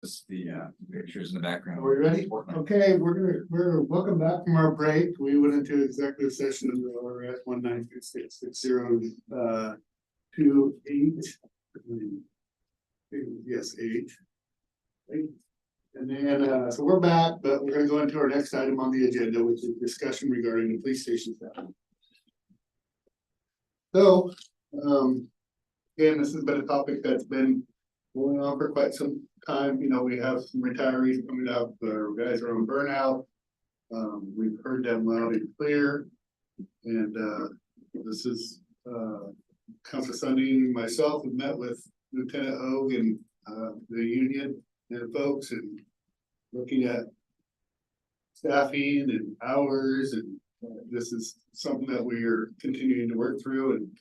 Just the pictures in the background. Are we ready? Okay, we're welcome back from our break. We went into executive session and we're at 1966028. Yes, 8. And then so we're back, but we're gonna go into our next item on the agenda, which is discussion regarding the police station staff. So again, this has been a topic that's been going on for quite some time. You know, we have some retirees coming up, our guys are on burnout. We've heard them loud and clear. And this is Councilor Sundin, myself have met with Lieutenant Hogue and the union and folks and looking at staffing and hours, and this is something that we are continuing to work through and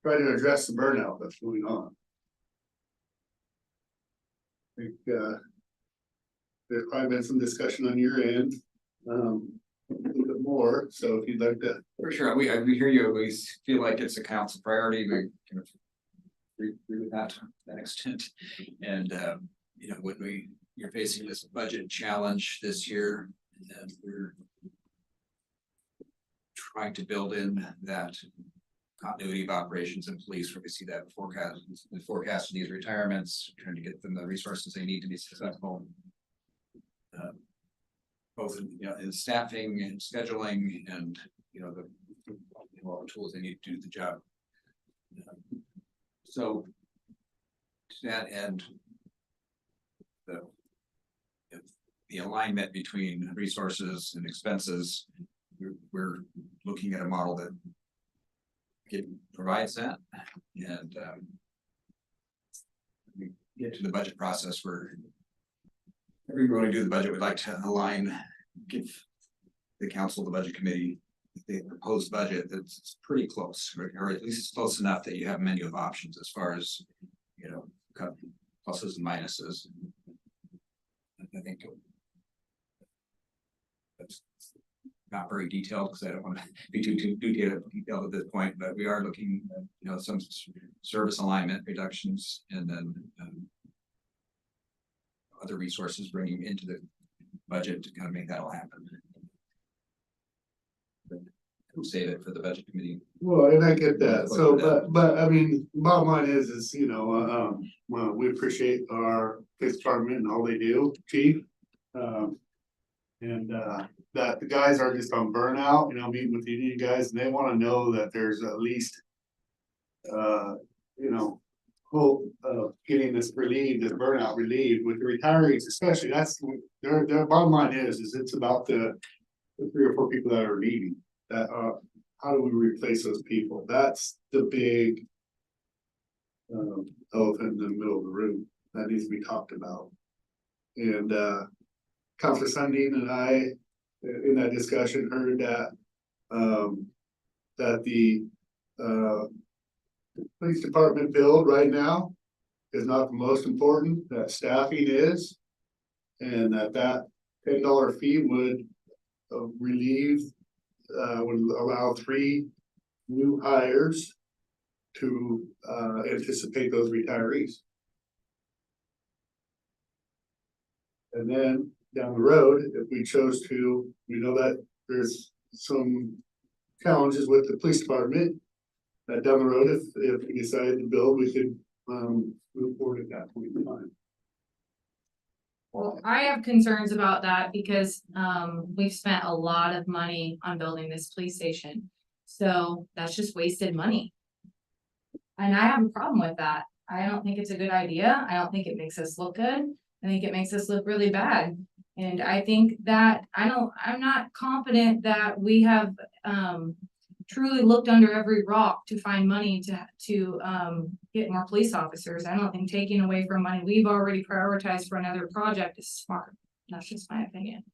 try to address the burnout that's going on. I think there's probably been some discussion on your end, a little bit more. So if you'd like to, For sure, we hear you. We feel like it's a council priority. We kind of agree with that to that extent. And you know, when you're facing this budget challenge this year, and we're trying to build in that continuity of operations and police, where we see that forecast of these retirements, trying to get them the resources they need to be successful. Both in, you know, in staffing and scheduling, and you know all the tools they need to do the job. So to that end, the alignment between resources and expenses, we're looking at a model that provides that, and we get to the budget process where every time we do the budget, we'd like to align, give the council, the budget committee, the proposed budget that's pretty close, or at least it's close enough that you have a menu of options as far as, you know, pluses and minuses. I think that's not very detailed because I don't want to be too detailed at this point, but we are looking at, you know, some service alignment reductions, and then other resources bringing into the budget to kind of make that all happen. But we'll save it for the budget committee. well, and I get that. So, but I mean, bottom line is, you know, well, we appreciate our police department and all they do, chief. And that the guys are just on burnout, you know, meeting with the union guys, and they want to know that there's at least, you know, hope of getting this relieved, this burnout relieved with the retirees, especially. That's their bottom line is it's about the 3 or 4 people that are leaving. That how do we replace those people? That's the big elephant in the middle of the room that needs to be talked about. And Councilor Sundin and I, in that discussion, heard that that the police department build right now is not the most important, that staffing is, and that $10 fee would relieve, would allow 3 new hires to anticipate those retirees. And then down the road, if we chose to, we know that there's some challenges with the police department. That down the road, if we decided to build, we could move forward at that point in time. Well, I have concerns about that because we've spent a lot of money on building this police station. So that's just wasted money. And I have a problem with that. I don't think it's a good idea. I don't think it makes us look good. I think it makes us look really bad. And I think that I'm not confident that we have truly looked under every rock to find money to get more police officers. I don't think taking away from money we've already prioritized for another project is smart. That's just my opinion.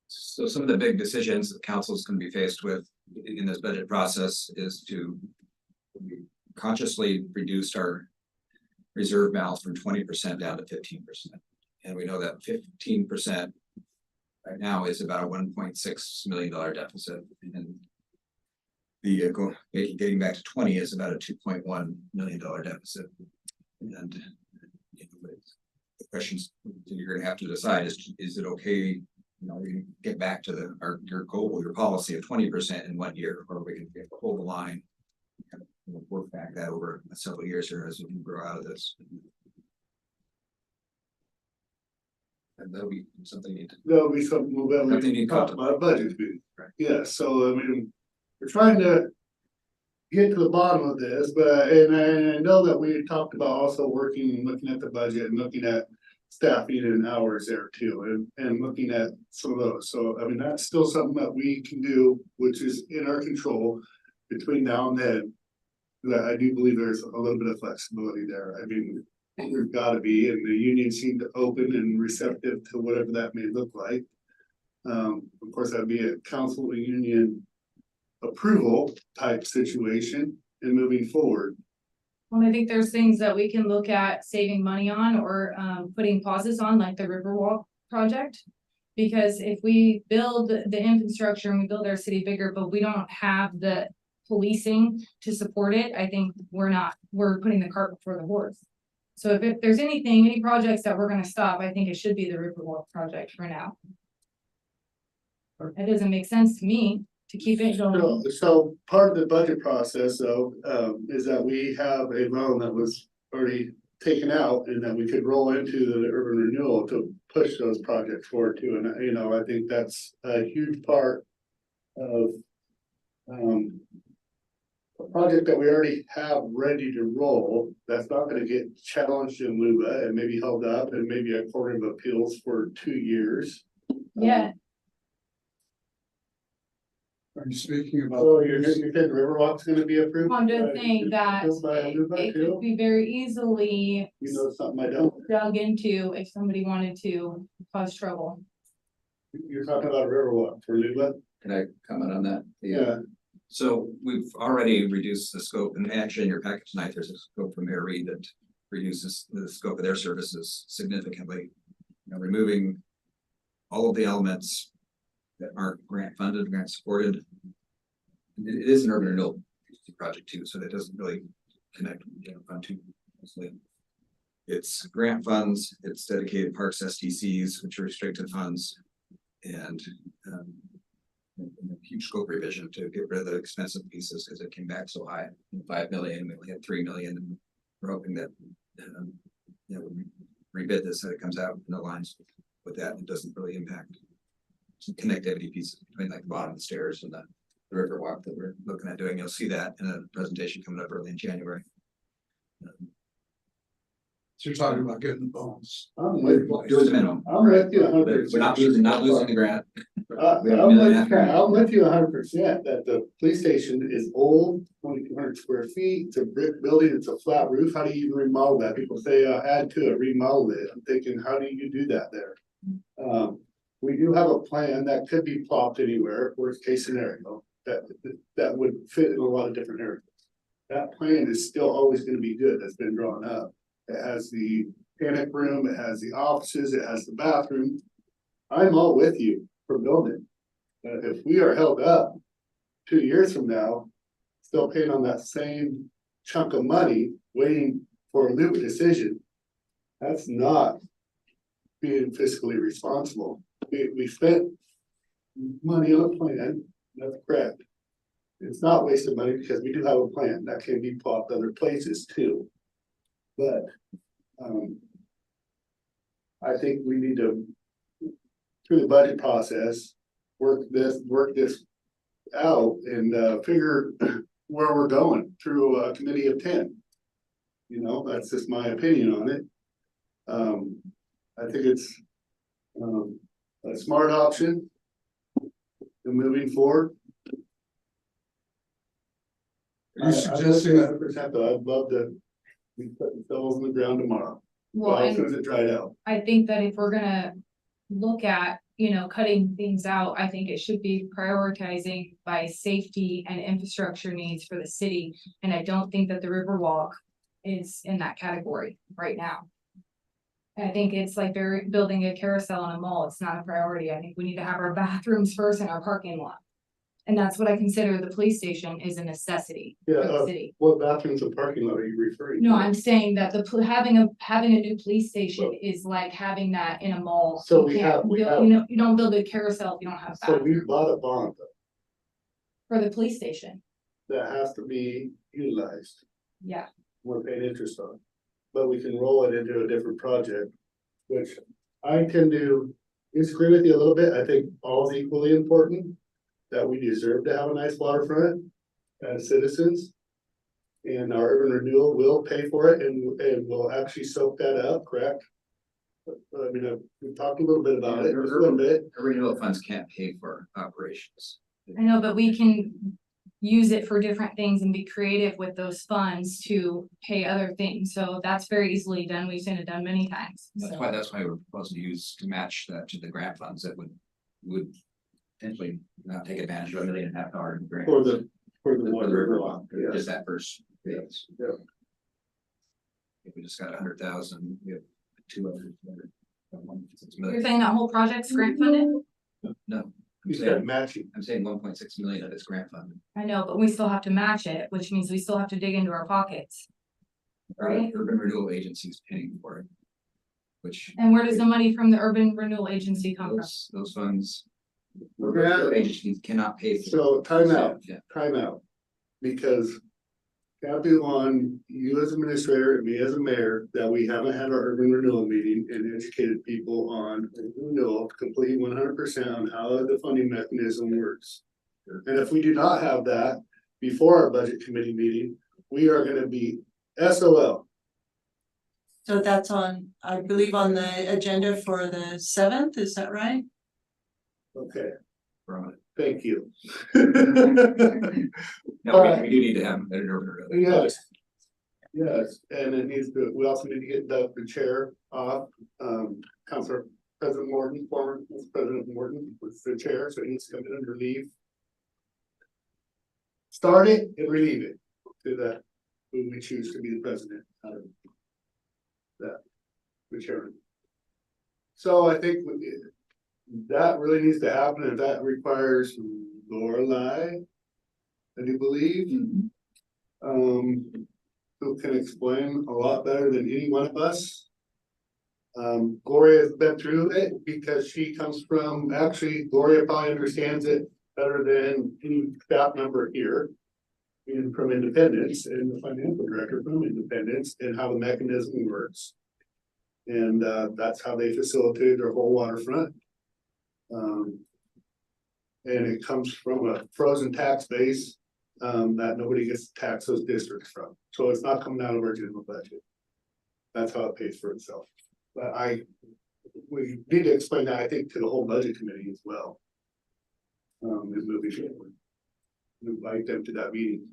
So some of the big decisions that council is going to be faced with in this budget process is to consciously reduce our reserve balance from 20% down to 15%. And we know that 15% right now is about a $1.6 million deficit. And Getting back to 20 is about a $2.1 million deficit. And you know, the questions you're gonna have to decide is it okay? You know, we can get back to your goal, your policy of 20% in 1 year, or we can hold the line. And work back that over several years here as we can grow out of this. And that'll be something you need to. There'll be something that Something we you talked talked about budget meeting. Right. Yeah, so I mean, we're trying to get to the bottom of this, but, and I know that we had talked about also working and looking at the budget and looking at staffing and hours there too, and looking at some of those. So, I mean, that's still something that we can do, which is in our control between now and then. That I do believe there's a little bit of flexibility there. I mean, there's gotta be, and the union seemed open and receptive to whatever that may look like. Of course, that'd be a council and union approval type situation and moving forward. Well, I think there's things that we can look at saving money on or putting pauses on, like the Riverwalk project. Because if we build the infrastructure and we build our city bigger, but we don't have the policing to support it, I think we're putting the cart before the horse. So if there's any projects that we're gonna stop, I think it should be the Riverwalk project for now. It doesn't make sense to me to keep it going. So part of the budget process though, is that we have a loan that was already taken out and that we could roll into the urban renewal to push those projects forward too. And you know, I think that's a huge part of a project that we already have ready to roll, that's not gonna get challenged in LUBA and maybe held up and maybe a court of appeals for 2 years. Yeah, Are you speaking about? So you're saying Riverwalk's gonna be approved? I'm just saying that Approved by LUBA it too? could be very easily You know something I don't, dug into if somebody wanted to cause trouble. you're talking about Riverwalk for LUBA? Can I comment on that? Yeah. So we've already reduced the scope, and actually in your package tonight, there's a scope from Mayor Reed that reduces the scope of their services significantly. You know, removing all of the elements that aren't grant funded, grant supported. It is an urban renewal project too, so that doesn't really connect with general fund too closely. It's grant funds, it's dedicated parks SDCs, which are restricted funds, and a huge scope revision to get rid of the expensive pieces because it came back so high, 5 million, we only had 3 million, and we're hoping that when we rebid this, that it comes out and aligns with that and doesn't really impact some connectivity pieces between like the bottom of the stairs and the Riverwalk that we're looking at doing. You'll see that in a presentation coming up early in January. So you're talking about getting the bones. I'm with Doing the minimum. I'm with you We're not losing the grant. I'm We have $1.5 million. with you 100% that the police station is old, 2,200 square feet, it's a brick building, it's a flat roof. How do you even remodel that? People say add to it, remodel it. I'm thinking, how do you do that there? We do have a plan that could be plopped anywhere, worst case scenario, that would fit in a lot of different areas. That plan is still always gonna be good, that's been drawn up. It has the panic room, it has the offices, it has the bathroom. I'm all with you for building. If we are held up 2 years from now, still paying on that same chunk of money, waiting for a new decision, that's not being fiscally responsible. We spent money on a plan, that's correct. It's not wasted money because we do have a plan that can be plopped other places too. But I think we need to, through the budget process, work this out and figure where we're going through a committee of 10. You know, that's just my opinion on it. I think it's a smart option and moving forward. Are you suggesting that? 100% though, I'd love to be putting shovels in the ground tomorrow, Well, as soon and as it dried out. I think that if we're gonna look at, cutting things out, I think it should be prioritizing by safety and infrastructure needs for the city. And I don't think that the Riverwalk is in that category right now. I think it's like they're building a carousel in a mall. It's not a priority. I think we need to have our bathrooms first in our parking lot. And that's what I consider the police station is a necessity for Yeah, the city. what bathrooms and parking lot are you referring to? No, I'm saying that having a new police station is like having that in a mall. So You we can't have- we build- have- You know, you don't build a carousel if you don't have So that we bought a bond for the police station. that has to be utilized, Yeah, we're paying interest on. But we can roll it into a different project, which I tend to disagree with you a little bit, I think all is equally important. That we deserve to have a nice waterfront as citizens. And our urban renewal will pay for it and will actually soak that up, correct? I mean, we've talked a little bit about it, just a little bit. Renewal funds can't pay for operations. I know, but we can use it for different things and be creative with those funds to pay other things. So that's very easily done. We've seen it done many times. That's So- why we're proposing to use to match that to the grant funds that would potentially not take advantage of $1.5 million grant. For the For the water river river walk, yeah. just that first phase. Yeah. If we just got 100,000, we have 200. You're saying that whole project's grant funded? No, You said matching. I'm saying 1.6 million of it's grant funded. I know, but we still have to match it, which means we still have to dig into our pockets. Right. Urban Renewal Agency is paying for it. Which And where does the money from the urban renewal agency come from? those funds. Yeah. Agencies cannot pay for. So time out. Yeah. Time out. Because Kathy on you as administrator and me as a mayor, that we haven't had our urban renewal meeting and educated people on renewal complete 100% on how the funding mechanism works. And if we do not have that before our budget committee meeting, we are gonna be SOL. So that's on, I believe, on the agenda for the 7th, is that right? Okay, From it. thank you. No, we do need to have an urban. renewal. Yes. Yes, and it needs to, we also need to get the chair off, Councilor President Morton, former President Morton was the chair, so he needs to come in and relieve. Start it and relieve it to that, who we choose to be the president out of that, the chairman. So I think that really needs to happen, and that requires Lorelei, I do believe. Who can explain a lot better than any one of us. Gloria has been through it because she comes from, actually, Gloria probably understands it better than any staff member here. Being from Independence and the financial director from Independence and how the mechanism works. And that's how they facilitate their whole waterfront. And it comes from a frozen tax base that nobody gets to tax those districts from. So it's not coming out of our general budget. That's how it pays for itself. But we need to explain that, I think, to the whole budget committee as well. Is moving forward. Invite them to that meeting.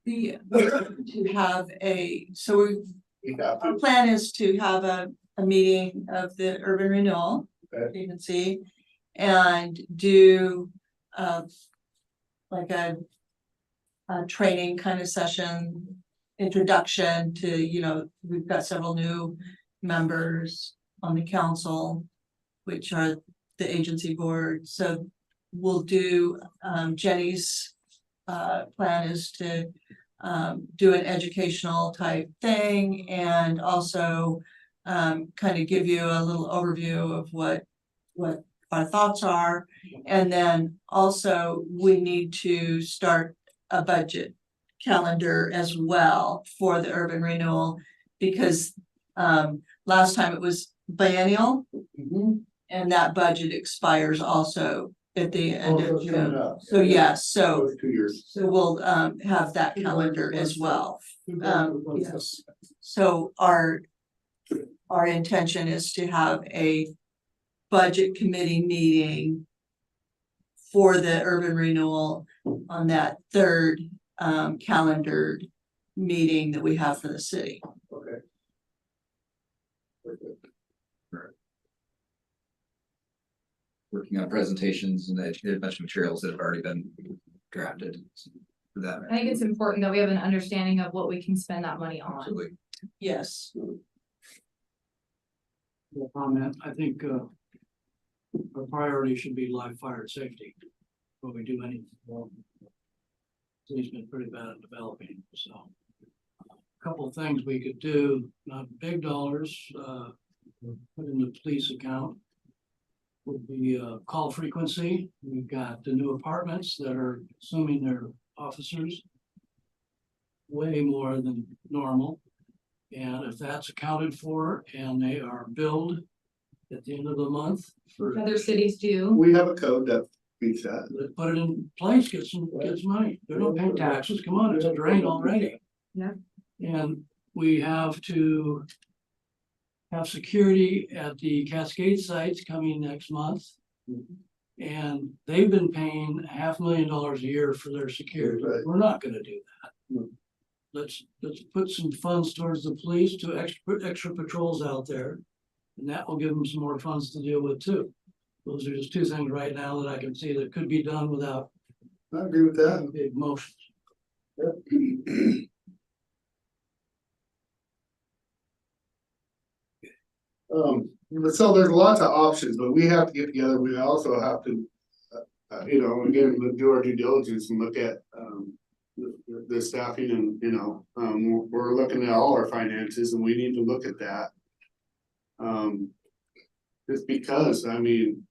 To have We have our to, plan is to have a meeting of the urban renewal Okay. agency. And do like a training kind of session, introduction to, we've got several new members on the council, which are the agency board, so we'll do, Jenny's plan is to do an educational type thing and also kind of give you a little overview of what our thoughts are. And then also we need to start a budget calendar as well for the urban renewal, because last time it was biennial and that budget expires also at the end of June. So yes, so 2 years. so we'll have that calendar as well. Yes. So our intention is to have a budget committee meeting for the urban renewal on that third calendared meeting that we have for the city. Okay. Working on presentations and there's a bunch of materials that have already been drafted for that. I think it's important that we have an understanding of what we can spend that money on. Absolutely. Yes. Comment, I think, our priority should be live fire safety. before we do anything. Well, he's been pretty bad at developing, so. Couple of things we could do, not big dollars, put in the police account. Would be call frequency. We've got the new apartments that are consuming their officers way more than normal. And if that's accounted for and they are billed at the end of the month for, Other cities do. We have a code that beats that. let's put it in place, get some money. They're not paying taxes. Come on, it's a drain already. Yeah. And we have to have security at the Cascade sites coming next month. And they've been paying $500,000 a year for their security. Right. We're not gonna do that. No. Let's put some funds towards the police to extra patrols out there. And that will give them some more funds to deal with too. Those are just two things right now that I can see that could be done without I agree with that. big motions. So there's lots of options, but we have to get together. We also have to, again, do our due diligence and look at, the staffing and, we're looking at all our finances and we need to look at that. Just because, again,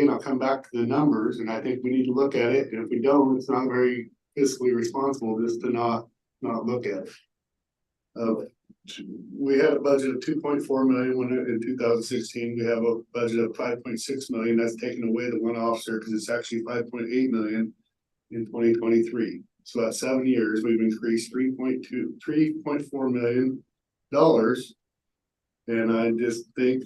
I'll come back to the numbers and I think we need to look at it. And if we don't, it's not very fiscally responsible just to not look at it. We had a budget of 2.4 million when in 2016, we have a budget of 5.6 million. That's taken away the one officer because it's actually 5.8 million in 2023. So at 7 years, we've increased $3.4 million. And I just think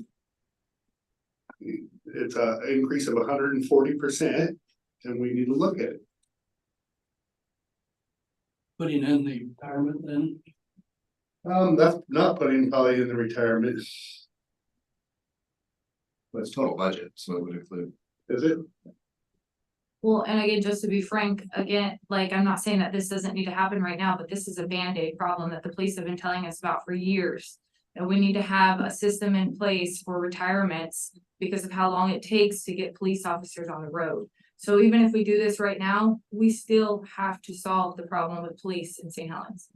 it's an increase of 140%, and we need to look at it. Putting in the retirement then. That's not putting probably in the retirement, But it's total budget, so it would include. is it? Well, and again, just to be frank, again, like, I'm not saying that this doesn't need to happen right now, but this is a Band-Aid problem that the police have been telling us about for years. And we need to have a system in place for retirements because of how long it takes to get police officers on the road. So even if we do this right now, we still have to solve the problem with police in St. Helens.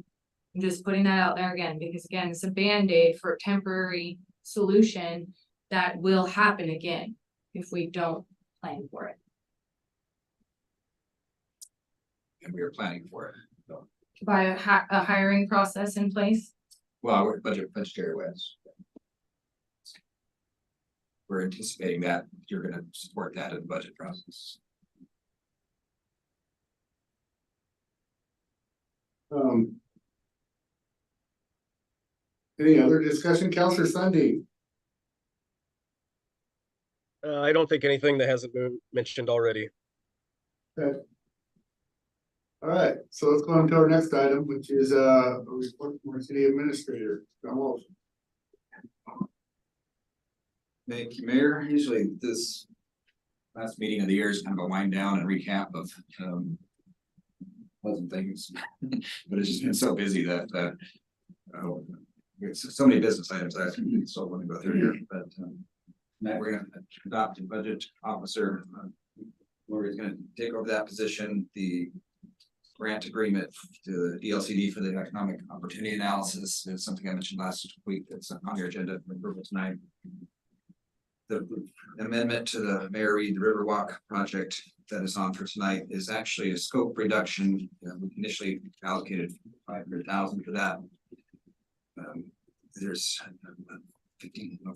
I'm just putting that out there again, because again, it's a Band-Aid for a temporary solution that will happen again if we don't plan for it. And we are planning for it. So, By a hiring process in place. well, we're budgetary wise. We're anticipating that you're gonna support that in the budget process. Any other discussion, Counselor Sunday? I don't think anything that hasn't been mentioned already. All right, so let's go on to our next item, which is a report from our city administrator. John Walsh. Thank you, Mayor. Usually this last meeting of the year is kind of a wind down and recap of pleasant things, but it's just been so busy that it's so many business items I still want to go through here, but tonight we're gonna adopt a budget officer. Lori's gonna take over that position. The grant agreement to the DLCD for the economic opportunity analysis is something I mentioned last week. That's on your agenda for approval tonight. The amendment to the Mayor Reed the Riverwalk project that is on for tonight is actually a scope reduction. We initially allocated 500,000 for that. There's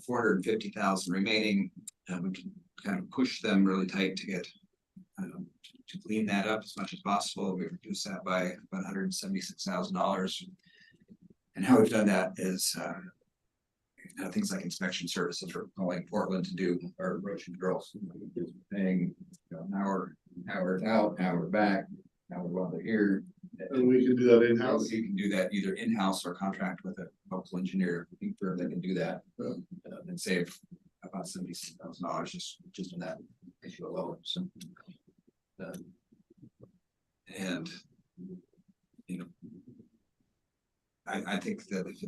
450,000 remaining. We can kind of push them really tight to get to clean that up as much as possible. We reduced that by about $176,000. And how we've done that is things like inspection services for calling Portland to do our erosion controls. Paying an hour out, an hour back, an hour while they're here. And we can do that in-house. You can do that either in-house or contract with a local engineer firm that can do that and save about $76,000 just in that issue alone. So, and I think that if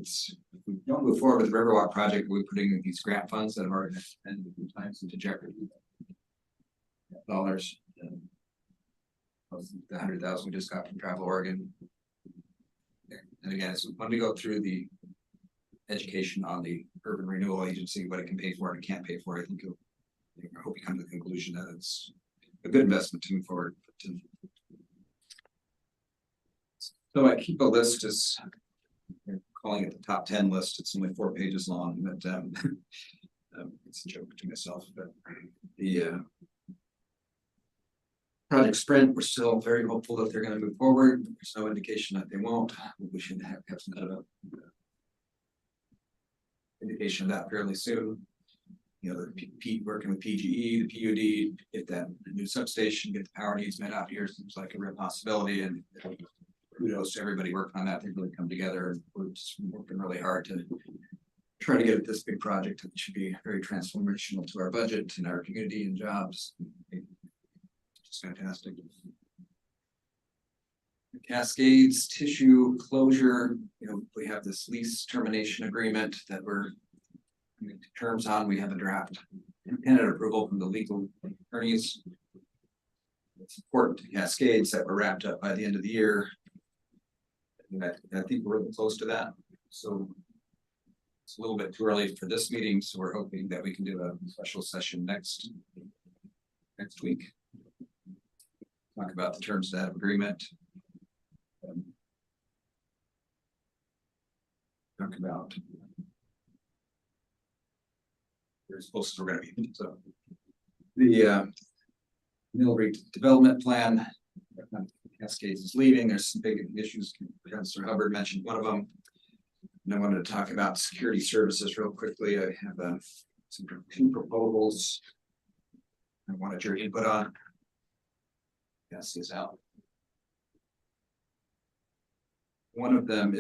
we don't move forward with the Riverwalk project, we're putting these grant funds that have already been spent a few times into jeopardy. dollars. The 100,000 we just got from Travel Oregon. And again, it's when we go through the education on the urban renewal agency, what it can pay for and can't pay for, I think I hope we come to the conclusion that it's a good investment to move forward. So I keep a list as calling it the top 10 list. It's only 4 pages long, but it's a joke to myself. But the Project Sprint, we're still very hopeful that they're going to move forward. There's no indication that they won't. We should have some kind of indication of that fairly soon. You know, the working with PGE, the PUD, get that new substation, get the power needs met out here seems like a real possibility. And kudos to everybody working on that. They've really come together, and we're just working really hard to try to get this big project that should be very transformational to our budget and our community and jobs. It's fantastic. Cascades tissue closure, you know, we have this lease termination agreement that we're coming to terms on. We have a draft independent approval from the legal attorneys. It's important to Cascades that we're wrapped up by the end of the year. And I think we're really close to that. So it's a little bit too early for this meeting, so we're hoping that we can do a special session next week. Talk about the terms of that agreement. Talk about as close as we're going to be. So the mill redevelopment plan, Cascades is leaving. There's some big issues. Councilor Hubbard mentioned one of them. And I wanted to talk about security services real quickly. I have some two proposals I wanted your input on. Pass these out. One of them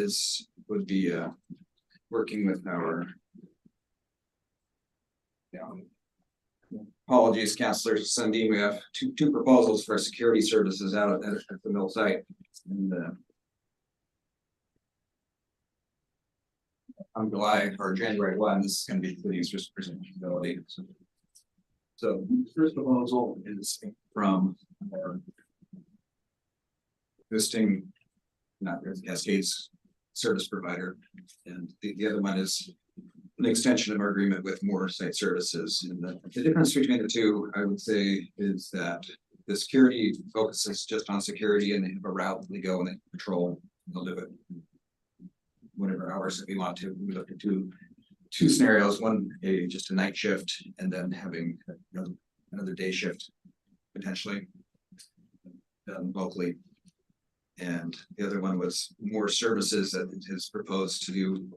would be working with our apologies, Councilor Sundin. We have two proposals for security services out at the mill site. And on July or January 1, this is going to be the city's responsibility. So the first proposal is from our existing, not Cascades service provider, and the other one is an extension of our agreement with Moore Site Services. And the difference between the two, I would say, is that the security focuses just on security, and they have a route that they go and they patrol. They'll do it whatever hours that we want to. We look at two scenarios: one, just a night shift, and then having another day shift potentially done locally. And the other one was More Services that is proposed to do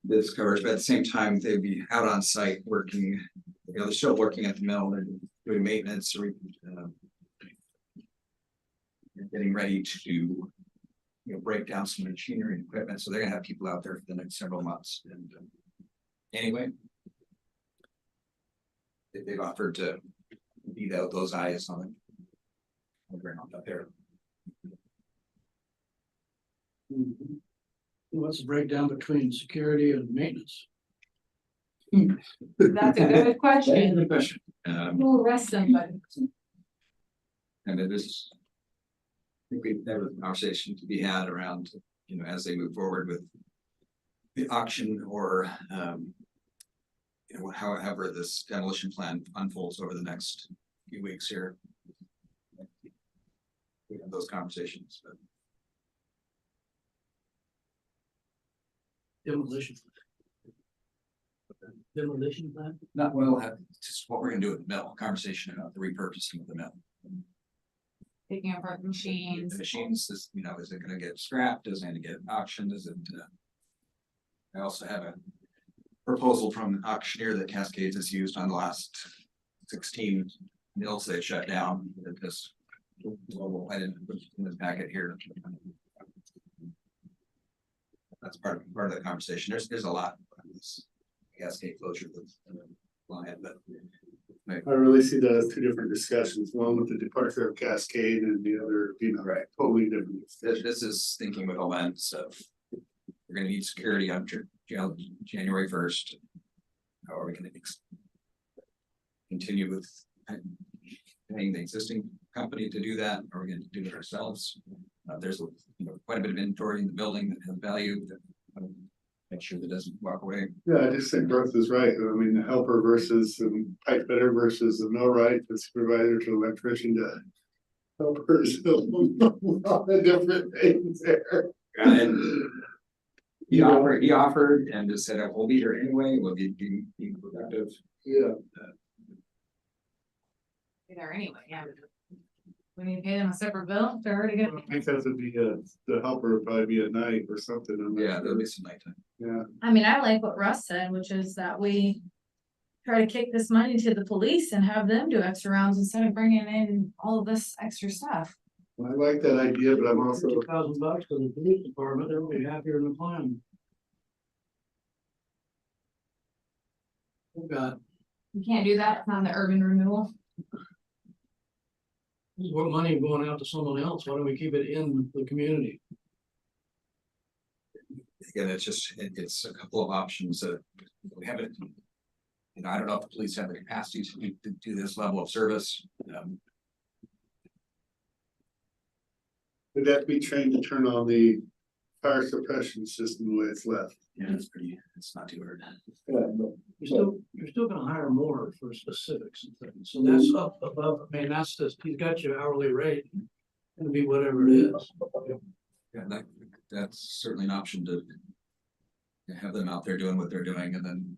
this coverage, but at the same time they'd be out on site working. They're still working at the mill. They're doing maintenance, or getting ready to break down some machinery and equipment. So they're gonna have people out there for the next several months. And anyway, they've offered to be those eyes on the ground up there. What's the breakdown between security and maintenance? That's a good question. Good question. We'll arrest somebody. And it is, I think we've never a conversation to be had around, as they move forward with the auction or, however this demolition plan unfolds over the next few weeks here. We have those conversations, but Demolition plan? not well, just what we're gonna do with the mill, conversation about the repurposing of the mill. Picking apart machines. The machines is, is it gonna get scrapped? Does it get auctioned? Is it? I also have a proposal from an auctioneer that Cascades has used on the last 16 mills they shut down. This global, I didn't put it in the packet here. That's part of the conversation. There's a lot of this Cascade closure that's lying, but I really see that as two different discussions, one with the departure of Cascade and the other, right. totally different. This is thinking with a lens of we're gonna need security on January 1st. How are we gonna continue with paying the existing company to do that, or are we gonna do it ourselves? There's quite a bit of inventory in the building that has value that, make sure that doesn't walk away. Yeah, I just think Russ is right. I mean, the helper versus pipe fitter versus the millwright, the supervisor to electrician to helpers. A lot of different things there. And he offered and just said, we'll be here anyway, we'll be productive. Yeah, Be there anyway, yeah. We need to pay them a separate bill, if they're already I gonna. think that would be the helper would probably be at night or something. I'm not Yeah, sure. there'll be some nighttime. Yeah, I mean, I like what Russ said, which is that we try to kick this money to the police and have them do extra rounds instead of bringing in all of this extra stuff. I like that idea, but I'm also, $50,000 for the police department, they'll be happier than the plan. We've got You can't do that on the urban renewal. more money going out to someone else, why don't we keep it in the community? Again, it's a couple of options that we haven't. I don't know if the police have the capacity to do this level of service. they'd have to be trained to turn on the fire suppression system the way it's left. Yeah, it's not too hard. Yeah, but You're still gonna hire more for specifics and things, so that's up above, I mean, that's just, he's got your hourly rate. Gonna be whatever it is. Yeah, that's certainly an option to have them out there doing what they're doing, and then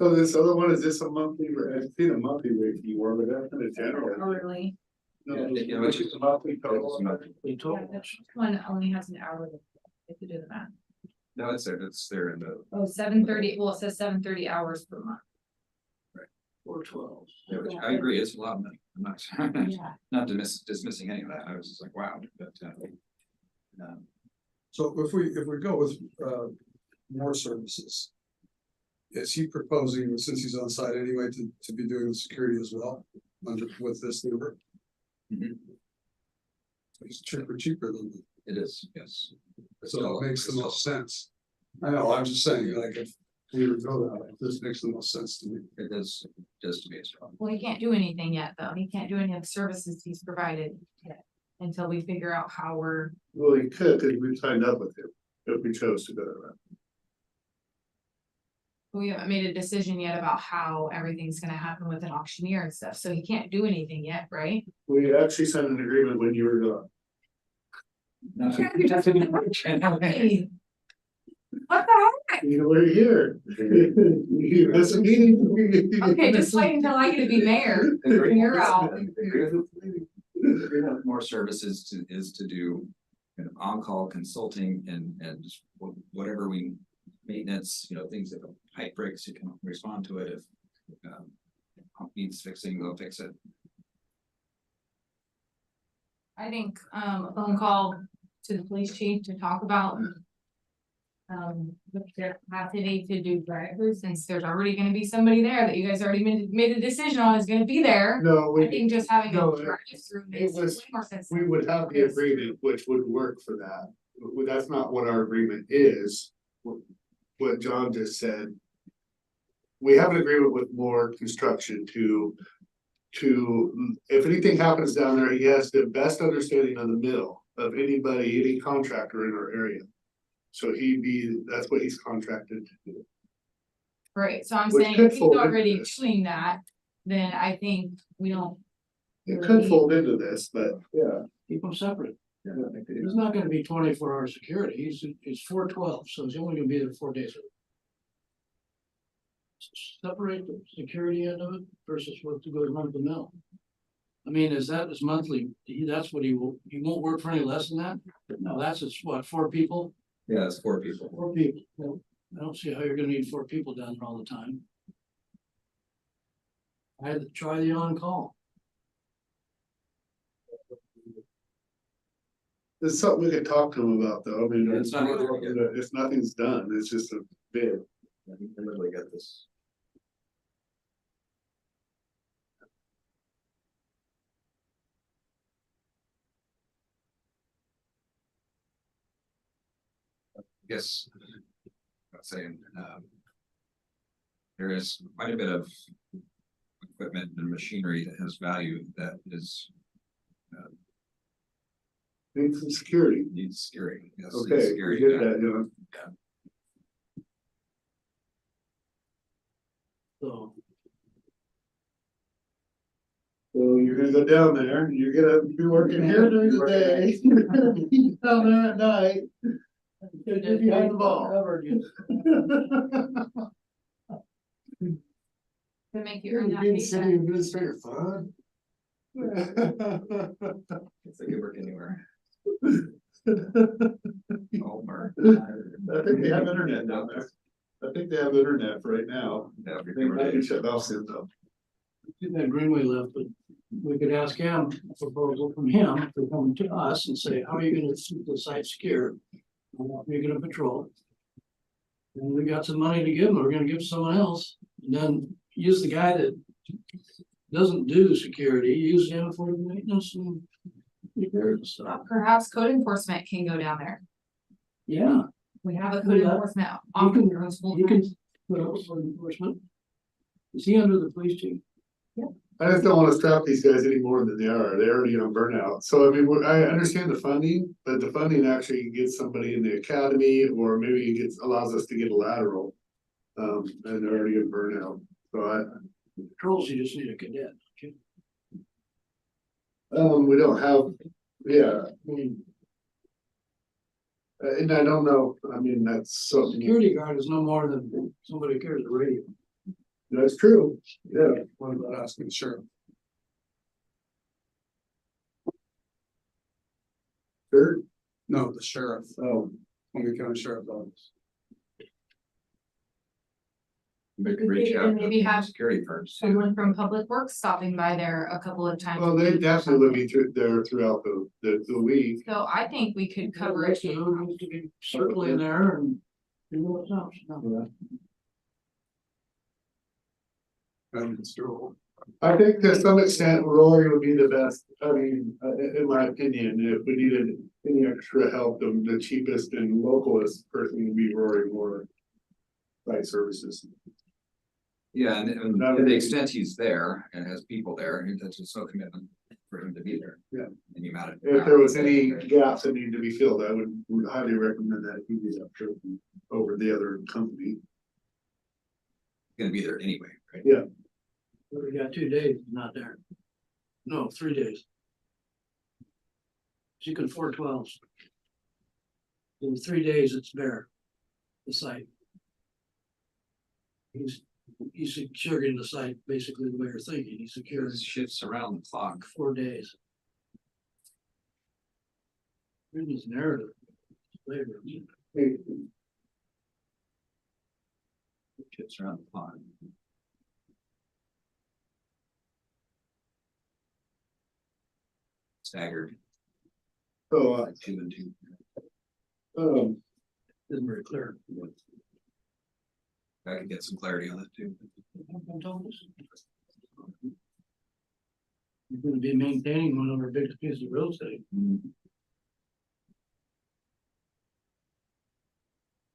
So this other one, is this a monthly, I've seen a monthly rate before, but that's kind of general. Hourly. No, Yeah, it's just a monthly total. We Yeah, told, this one only has an hourly, if you do the math. no, it's there in the. Oh, 7:30, well, it says 7:30 hours per month. 412. Yeah, which I agree, it's a lot of money. I'm not, Yeah. not dismissing any of that. I was just like, wow, but. So if we go with, more services. Is he proposing, since he's on site anyway, to be doing the security as well, with this number? Mhm. It's cheaper than, It is, yes. so it makes the most sense. I know, I'm just saying, like, if we would go that way, this makes the most sense to me. It does, just to me as well. Well, he can't do anything yet, though. He can't do any of the services he's provided yet, until we figure out how we're. Well, you could, because we've signed up with him, if we chose to go that route. We haven't made a decision yet about how everything's gonna happen with an auctioneer and stuff, so he can't do anything yet, right? We actually signed an agreement when you were gone. Hey, what the heck? You know, we're here. That's a meeting. Okay, just wait until I get to be mayor. You're out. More services is to do kind of on-call consulting and just whatever we maintenance, things that a pipe breaks, you can respond to it if pump needs fixing, they'll fix it. I think, a phone call to the police chief to talk about. Their capacity to do drivers, since there's already gonna be somebody there that you guys already made a decision on is gonna be there. No, I think just having a no, drive through it makes was- way more sense. we would have the agreement, which would work for that. But that's not what our agreement is. What John just said. We have an agreement with more construction to, if anything happens down there, he has the best understanding of the mill of anybody, any contractor in our area. So that's what he's contracted to do. Right, so I'm Which saying could if he's fold into already this. doing that, then I think we don't. It could fold into this, but yeah. Keep them separate. Yeah, I think they He's do. not gonna be 24-hour security, he's 412, so he's only gonna be there 4 days a week. Separate the security end of it versus what goes on at the mill. I mean, is that his monthly, that's what he won't work for any less than that? No, that's his, what, 4 people? Yeah, it's 4 people. 4 people. Well, I don't see how you're gonna need 4 people down there all the time. I had to try the on-call. It's something we could talk to him about, though. I mean, It's not gonna get- it's nothing's done. It's just a bid. I think they really get this. Yes. I'm saying, there is quite a bit of equipment and machinery that has value that is, Need some security. needs security. Yes, needs Okay, we security, get yeah. that, you know. So, So you're gonna go down there, you're gonna be working here during the day, you're gonna be down there at night. You're behind the ball. covered, you- To make you earn that Being city paycheck. administrator fun. It's like you work anywhere. Home or. I think they have internet down there. I think they have internet right now. Yeah, They might be shut off soon though. Too bad Greenway left, but we could ask him, a proposal from him to come to us and say, how are you gonna keep the site secure? How are you gonna patrol? And we got some money to give them, we're gonna give someone else, and then use the guy that doesn't do security, use him for the maintenance and repairs, so, Perhaps code enforcement can go down there. yeah. We have a code Yeah. enforcement You officer who's full You can time. put up for enforcement. Is he under the police chief? I just don't wanna strap these guys any more than they are. They're already on burnout. So I mean, I understand the funding, but the funding actually gets somebody in the academy or maybe it gets, allows us to get a lateral. And they're already in burnout. So Patrols, you just need a cadet. we don't have, yeah, I mean. And I don't know, I mean, that's something, Security guard is no more than somebody who carries a radio. that's true, yeah. What about asking the sheriff? Sure. No, the sheriff, Oh, Columbia County Sheriff's Office. Maybe reach out And maybe to have security firms. someone from Public Works stopping by there a couple of times. well, a they week or definitely would something. be through there throughout the week. So I think we could cover it. So who needs to be circling there and do what's up. And it's doable. I think to some extent Roy would be the best, I mean, in my opinion, if we needed any extra help, the cheapest and localest person would be Roy Moore. Site services. Yeah, and to the extent he's there and has people there, that's just no commitment for him to be there. Yeah. And the amount of. If there was any gaps that need to be filled, I would highly recommend that he be that person over the other company. Gonna be there anyway, right? Yeah. We got 2 days not there. No, 3 days. So you can 4/12. In 3 days, it's bare. The site. He's securing the site basically the way you're thinking. He's securing It shifts around the clock. 4 days. Reading his narrative. Later. Shifts around the clock. Staggered, So, like 2 and 2. Isn't very clear. I could get some clarity on that too. You're gonna be maintaining one of our biggest pieces of real estate.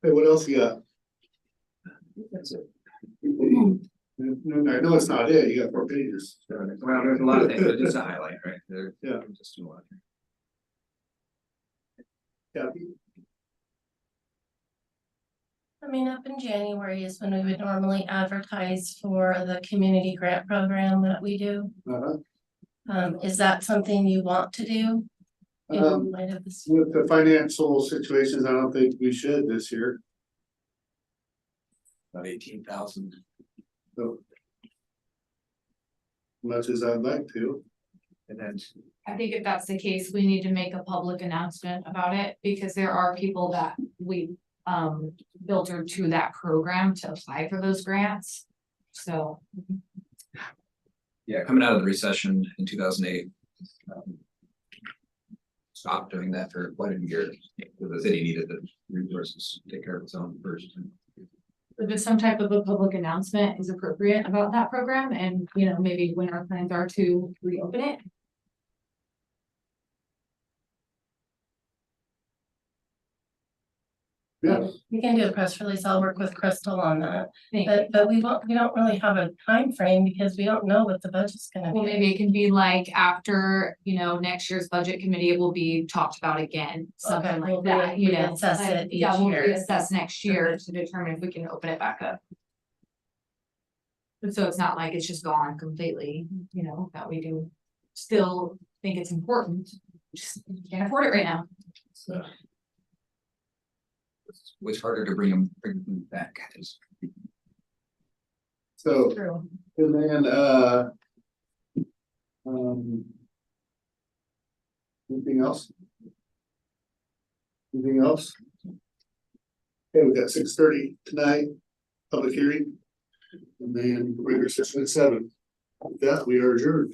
hey, what else you got? That's it. I know it's not it, you got 4 pages. Well, there's a lot of things, but just a highlight, right? There. Yeah. Just a lot. Yeah. Coming up in January is when we would normally advertise for the community grant program that we do. Is that something you want to do? In light of this? With the financial situations, I don't think we should this year. About 18,000. So. Much as I'd like to. And then I think if that's the case, we need to make a public announcement about it, because there are people that we filtered to that program to apply for those grants. So yeah, coming out of the recession in 2008. Stopped doing that for quite a year, because the city needed the resources to take care of its own first. if there's some type of a public announcement is appropriate about that program, and, you know, maybe when our plans are to reopen it. Yeah, We can do a press release. I'll work with Crystal on that. Thank you. But we don't really have a time frame because we don't know what the budget's gonna Well, be. maybe it can be like after, next year's budget committee will be talked about again, something Okay, like we'll that, reassess like, it yeah, each we'll year. reassess next year to determine if we can open it back up. But so it's not like it's just gone completely, that we do still think it's important, just can't afford it right now. It's always harder to bring them back. so, True. and then, um. Anything else? Anything else? Okay, we got 6:30 tonight, public hearing. And then regular session at 7. With that, we are adjourned.